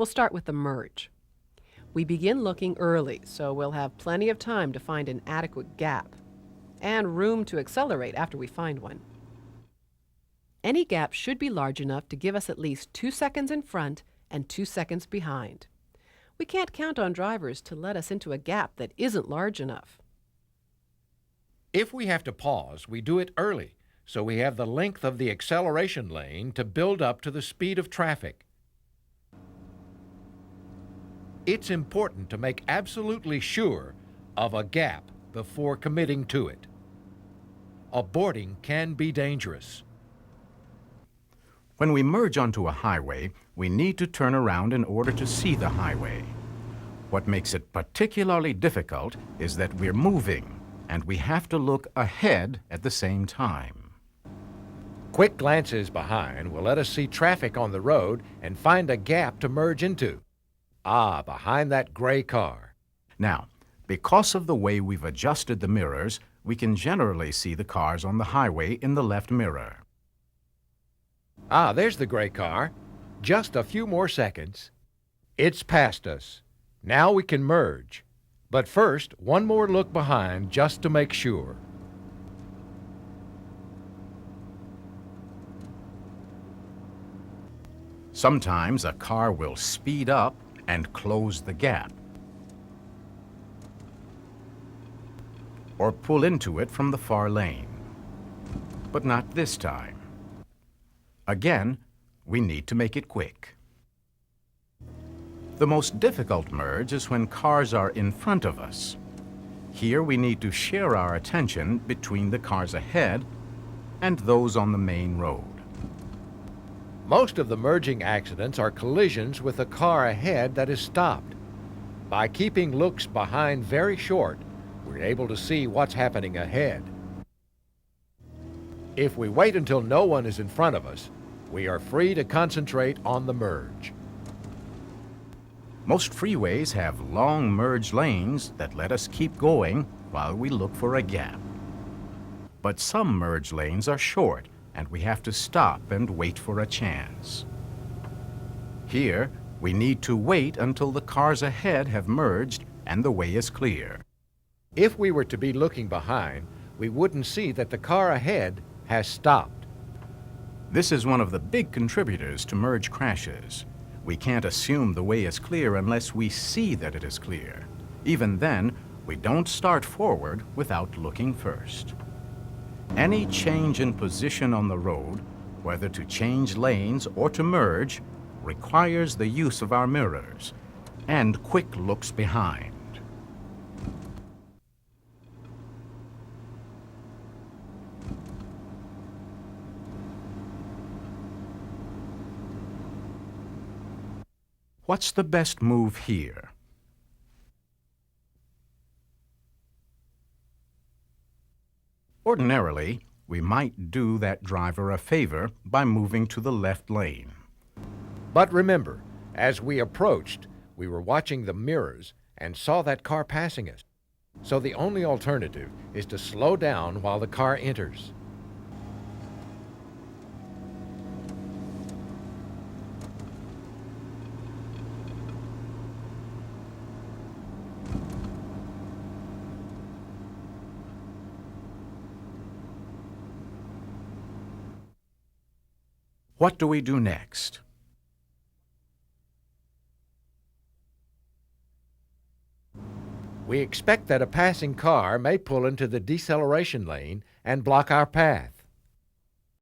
We'll start with the merge. We begin looking early, so we'll have plenty of time to find an adequate gap and room to accelerate after we find one. Any gap should be large enough to give us at least 2 seconds in front and 2 seconds behind. We can't count on drivers to let us into a gap that isn't large enough. If we have to pause, we do it early, so we have the length of the acceleration lane to build up to the speed of traffic. It's important to make absolutely sure of a gap before committing to it. Aborting can be dangerous. When we merge onto a highway, we need to turn around in order to see the highway. What makes it particularly difficult is that we're moving, and we have to look ahead at the same time. Quick glances behind will let us see traffic on the road and find a gap to merge into. Ah, behind that gray car. Now, because of the way we've adjusted the mirrors, we can generally see the cars on the highway in the left mirror. Ah, there's the gray car. Just a few more seconds. It's past us. Now we can merge. But first, one more look behind just to make sure. Sometimes a car will speed up and close the gap, or pull into it from the far lane. But not this time. Again, we need to make it quick. The most difficult merge is when cars are in front of us. Here we need to share our attention between the cars ahead and those on the main road. Most of the merging accidents are collisions with a car ahead that is stopped. By keeping looks behind very short, we're able to see what's happening ahead. If we wait until no one is in front of us, we are free to concentrate on the merge. Most freeways have long merge lanes that let us keep going while we look for a gap. But some merge lanes are short, and we have to stop and wait for a chance. Here, we need to wait until the cars ahead have merged and the way is clear. If we were to be looking behind, we wouldn't see that the car ahead has stopped. This is one of the big contributors to merge crashes. We can't assume the way is clear unless we see that it is clear. Even then, we don't start forward without looking first. Any change in position on the road, whether to change lanes or to merge, requires the use of our mirrors and quick looks behind. What's the best move here? Ordinarily, we might do that driver a favor by moving to the left lane. But remember, as we approached, we were watching the mirrors and saw that car passing us. So the only alternative is to slow down while the car enters. What do we do next? We expect that a passing car may pull into the deceleration lane and block our path.